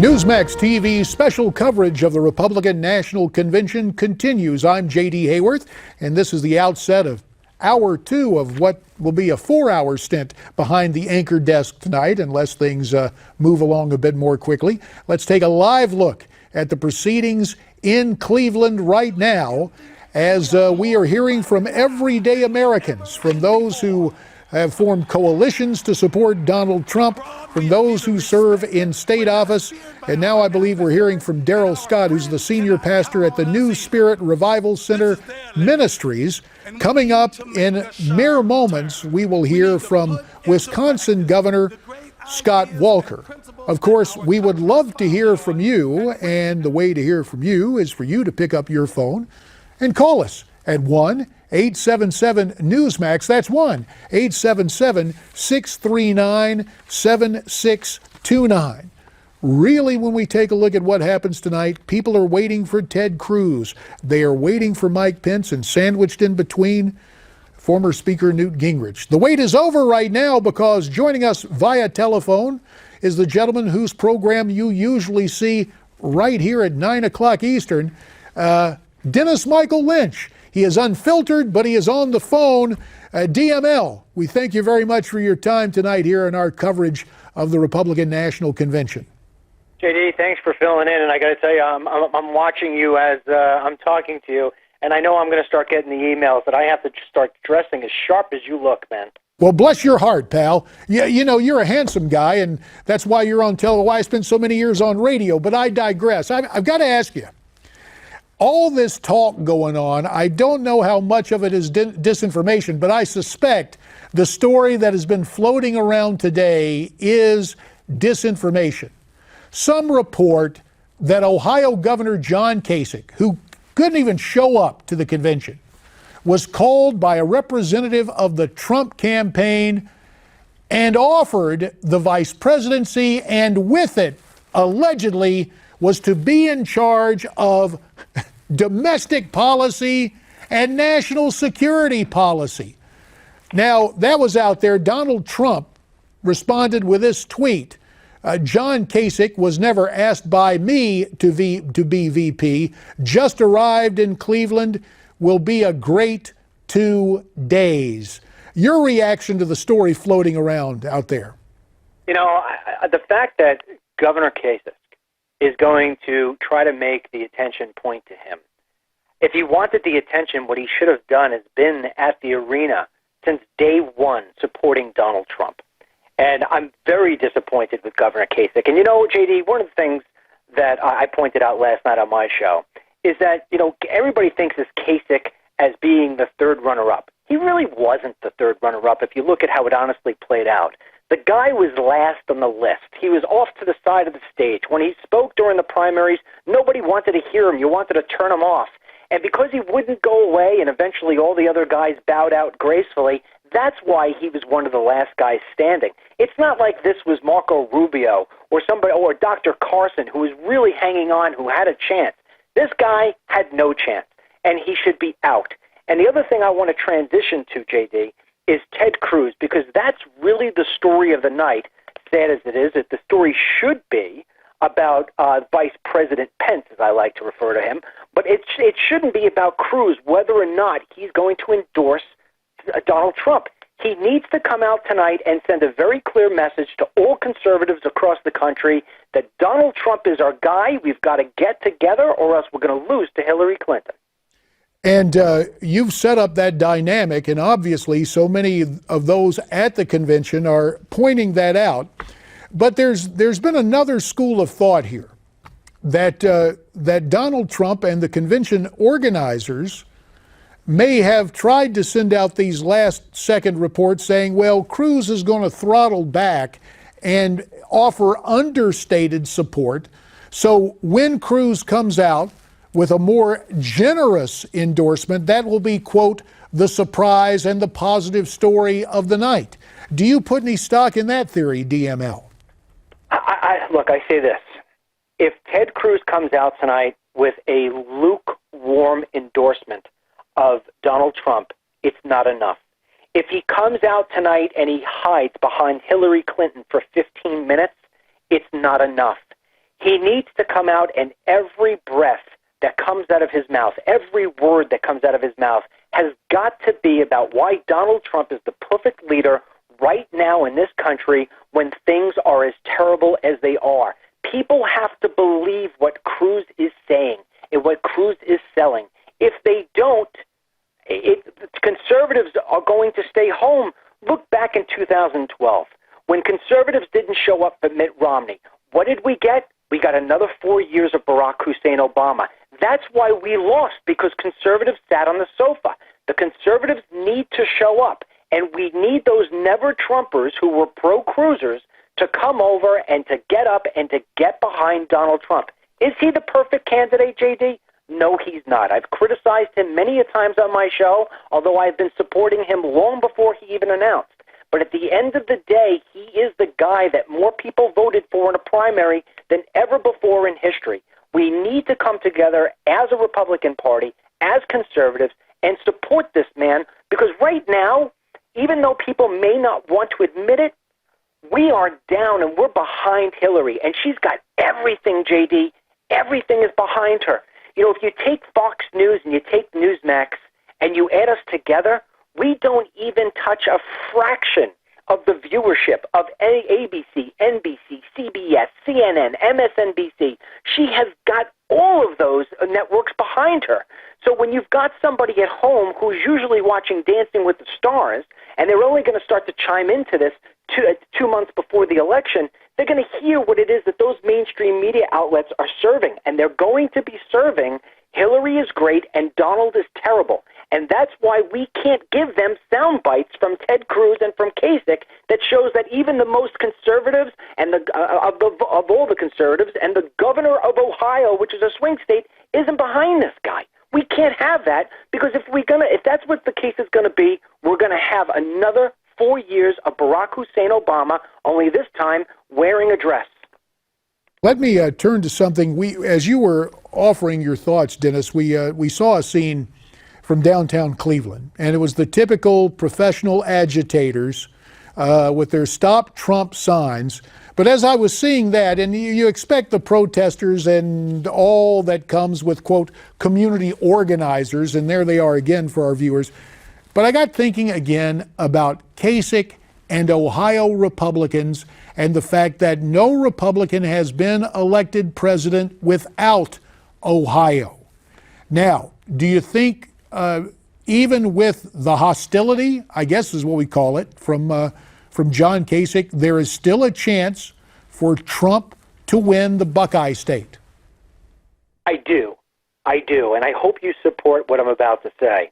Newsmax TV's special coverage of the Republican National Convention continues. I'm J.D. Hayworth, and this is the outset of Hour 2 of what will be a 4-hour stint behind the anchor desk tonight, unless things move along a bit more quickly. Let's take a live look at the proceedings in Cleveland right now as we are hearing from everyday Americans, from those who have formed coalitions to support Donald Trump, from those who serve in state office, and now I believe we're hearing from Darrell Scott, who's the senior pastor at the New Spirit Revival Center Ministries. Coming up in mere moments, we will hear from Wisconsin Governor Scott Walker. Of course, we would love to hear from you, and the way to hear from you is for you to pick up your phone and call us at 1-877-NEWSMAX. That's 1-877-639-7629. Really, when we take a look at what happens tonight, people are waiting for Ted Cruz. They are waiting for Mike Pence, and sandwiched in between, former Speaker Newt Gingrich. The wait is over right now, because joining us via telephone is the gentleman whose program you usually see right here at 9 o'clock Eastern, Dennis Michael Lynch. He is unfiltered, but he is on the phone. DML, we thank you very much for your time tonight here in our coverage of the Republican National Convention. JD, thanks for filling in, and I got to tell you, I'm watching you as I'm talking to you, and I know I'm going to start getting the emails that I have to start dressing as sharp as you look, man. Well, bless your heart, pal. Yeah, you know, you're a handsome guy, and that's why you're on television, why I spent so many years on radio, but I digress. I've got to ask you, all this talk going on, I don't know how much of it is disinformation, but I suspect the story that has been floating around today is disinformation. Some report that Ohio Governor John Kasich, who couldn't even show up to the convention, was called by a representative of the Trump campaign and offered the vice presidency, and with it, allegedly, was to be in charge of domestic policy and national security policy. Now, that was out there. Donald Trump responded with this tweet. John Kasich was never asked by me to be VP, just arrived in Cleveland, will be a great 2 days. Your reaction to the story floating around out there? You know, the fact that Governor Kasich is going to try to make the attention point to him. If he wanted the attention, what he should have done is been at the arena since day one supporting Donald Trump. And I'm very disappointed with Governor Kasich. And you know, JD, one of the things that I pointed out last night on my show is that, you know, everybody thinks of Kasich as being the third runner-up. He really wasn't the third runner-up if you look at how it honestly played out. The guy was last on the list. He was off to the side of the stage. When he spoke during the primaries, nobody wanted to hear him. You wanted to turn him off. And because he wouldn't go away and eventually all the other guys bowed out gracefully, that's why he was one of the last guys standing. It's not like this was Marco Rubio or somebody, or Dr. Carson, who was really hanging on, who had a chance. This guy had no chance, and he should be out. And the other thing I want to transition to, JD, is Ted Cruz, because that's really the story of the night, sad as it is. That the story should be about Vice President Pence, as I like to refer to him, but it shouldn't be about Cruz, whether or not he's going to endorse Donald Trump. He needs to come out tonight and send a very clear message to all conservatives across the country that Donald Trump is our guy. We've got to get together, or else we're going to lose to Hillary Clinton. And you've set up that dynamic, and obviously so many of those at the convention are pointing that out. But there's been another school of thought here, that Donald Trump and the convention organizers may have tried to send out these last-second reports saying, well, Cruz is going to throttle back and offer understated support. So when Cruz comes out with a more generous endorsement, that will be, quote, the surprise and the positive story of the night. Do you put any stock in that theory, DML? Look, I say this. If Ted Cruz comes out tonight with a lukewarm endorsement of Donald Trump, it's not enough. If he comes out tonight and he hides behind Hillary Clinton for 15 minutes, it's not enough. He needs to come out, and every breath that comes out of his mouth, every word that comes out of his mouth has got to be about why Donald Trump is the perfect leader right now in this country when things are as terrible as they are. People have to believe what Cruz is saying and what Cruz is selling. If they don't, conservatives are going to stay home. Look back in 2012 when conservatives didn't show up for Mitt Romney. What did we get? We got another 4 years of Barack Hussein Obama. That's why we lost, because conservatives sat on the sofa. The conservatives need to show up, and we need those never-Trumpers who were pro-Cruzers to come over and to get up and to get behind Donald Trump. Is he the perfect candidate, JD? No, he's not. I've criticized him many a times on my show, although I've been supporting him long before he even announced. But at the end of the day, he is the guy that more people voted for in a primary than ever before in history. We need to come together as a Republican Party, as conservatives, and support this man, because right now, even though people may not want to admit it, we are down and we're behind Hillary, and she's got everything, JD. Everything is behind her. You know, if you take Fox News and you take Newsmax and you add us together, we don't even touch a fraction of the viewership of ABC, NBC, CBS, CNN, MSNBC. She has got all of those networks behind her. So when you've got somebody at home who's usually watching Dancing with the Stars, and they're only going to start to chime into this 2 months before the election, they're going to hear what it is that those mainstream media outlets are serving. And they're going to be serving Hillary is great and Donald is terrible. And that's why we can't give them sound bites from Ted Cruz and from Kasich that shows that even the most conservatives and of all the conservatives and the governor of Ohio, which is a swing state, isn't behind this guy. We can't have that, because if that's what the case is going to be, we're going to have another 4 years of Barack Hussein Obama, only this time wearing a dress. Let me turn to something. As you were offering your thoughts, Dennis, we saw a scene from downtown Cleveland, and it was the typical professional agitators with their Stop Trump signs. But as I was seeing that, and you expect the protesters and all that comes with, quote, community organizers, and there they are again for our viewers. But I got thinking again about Kasich and Ohio Republicans and the fact that no Republican has been elected president without Ohio. Now, do you think even with the hostility, I guess is what we call it, from John Kasich, there is still a chance for Trump to win the Buckeye State? I do, and I hope you support what I'm about to say.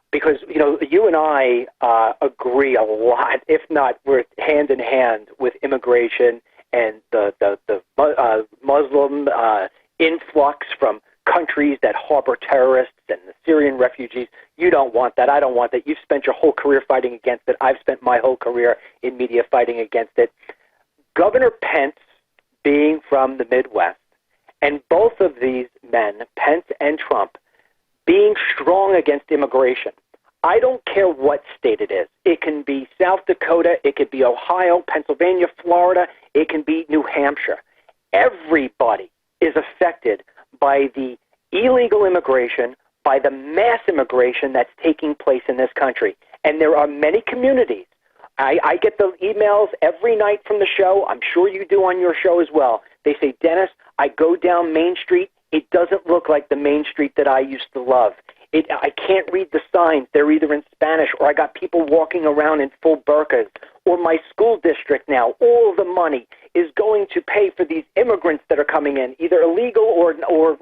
Because, you know, you and I agree a lot, if not we're hand in hand, with immigration and the Muslim influx from countries that harbor terrorists and the Syrian refugees. You don't want that. I don't want that. You've spent your whole career fighting against it. I've spent my whole career in media fighting against it. Governor Pence, being from the Midwest, and both of these men, Pence and Trump, being strong against immigration. I don't care what state it is. It can be South Dakota, it could be Ohio, Pennsylvania, Florida, it can be New Hampshire. Everybody is affected by the illegal immigration, by the mass immigration that's taking place in this country. And there are many communities. I get the emails every night from the show. I'm sure you do on your show as well. They say, Dennis, I go down Main Street. It doesn't look like the Main Street that I used to love. I can't read the signs. They're either in Spanish, or I got people walking around in full burqas. Or my school district now, all the money is going to pay for these immigrants that are coming in, either illegal or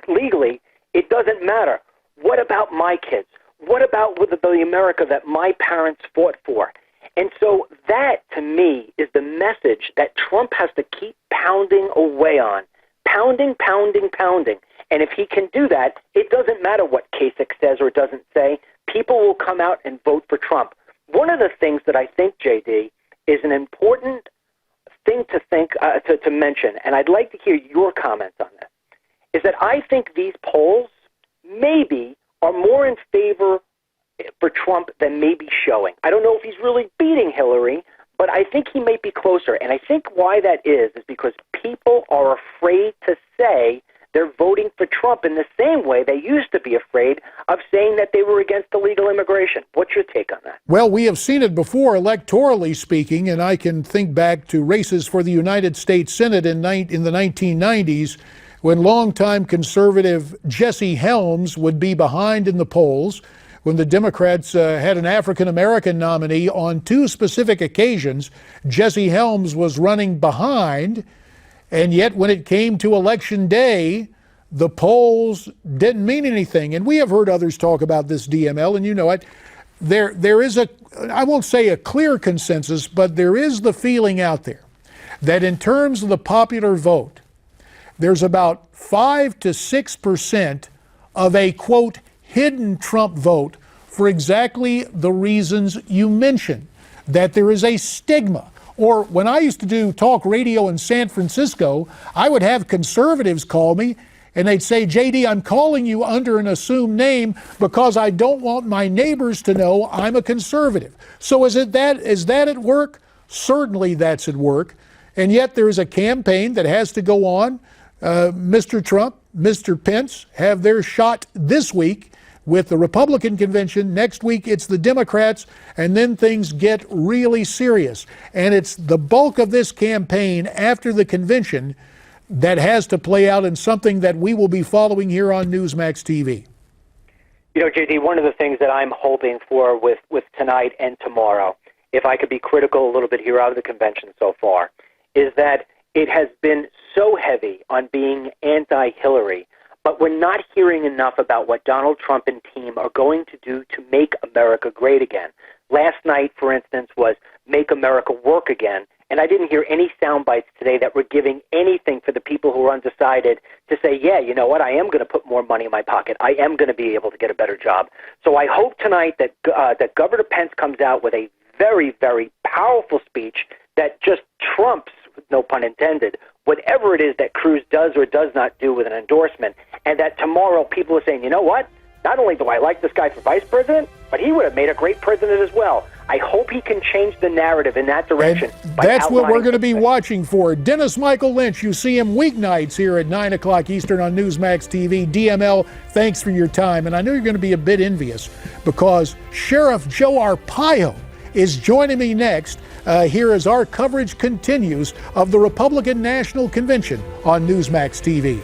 legally. It doesn't matter. What about my kids? What about with the America that my parents fought for? And so that, to me, is the message that Trump has to keep pounding away on. Pounding, pounding, pounding. And if he can do that, it doesn't matter what Kasich says or doesn't say. People will come out and vote for Trump. One of the things that I think, JD, is an important thing to mention, and I'd like to hear your comments on this, is that I think these polls maybe are more in favor for Trump than maybe showing. I don't know if he's really beating Hillary, but I think he may be closer. And I think why that is because people are afraid to say they're voting for Trump in the same way they used to be afraid of saying that they were against illegal immigration. What's your take on that? Well, we have seen it before, electorally speaking, and I can think back to races for the United States Senate in the 1990s, when longtime conservative Jesse Helms would be behind in the polls, when the Democrats had an African-American nominee on two specific occasions. Jesse Helms was running behind, and yet when it came to election day, the polls didn't mean anything. And we have heard others talk about this DML, and you know it. There is I won't say a clear consensus, but there is the feeling out there that in terms of the popular vote, there's about 5 to 6% of a, quote, hidden Trump vote for exactly the reasons you mentioned, that there is a stigma. Or when I used to do talk radio in San Francisco, I would have conservatives call me and they'd say, JD, I'm calling you under an assumed name because I don't want my neighbors to know I'm a conservative. So is that at work? Certainly that's at work. And yet there's a campaign that has to go on. Mr. Trump, Mr. Pence have their shot this week with the Republican convention. Next week it's the Democrats, and then things get really serious. And it's the bulk of this campaign after the convention that has to play out in something that we will be following here on Newsmax TV. You know, JD, one of the things that I'm hoping for with tonight and tomorrow, if I could be critical a little bit here out of the convention so far, is that it has been so heavy on being anti-Hillary, but we're not hearing enough about what Donald Trump and team are going to do to make America great again. Last night, for instance, was Make America Work Again, and I didn't hear any sound bites today that were giving anything for the people who are undecided to say, yeah, you know what, I am going to put more money in my pocket. I am going to be able to get a better job. So I hope tonight that that Governor Pence comes out with a very, very powerful speech that just trumps, no pun intended, whatever it is that Cruz does or does not do with an endorsement, and that tomorrow people are saying, you know what, not only do I like this guy for vice president, but he would have made a great president as well. I hope he can change the narrative in that direction. And that's what we're going to be watching for. Dennis Michael Lynch, you see him weeknights here at 9 o'clock Eastern on Newsmax TV. DML, thanks for your time. And I know you're going to be a bit envious because Sheriff Joe Arpaio is joining me next here as our coverage continues of the Republican National Convention on Newsmax TV.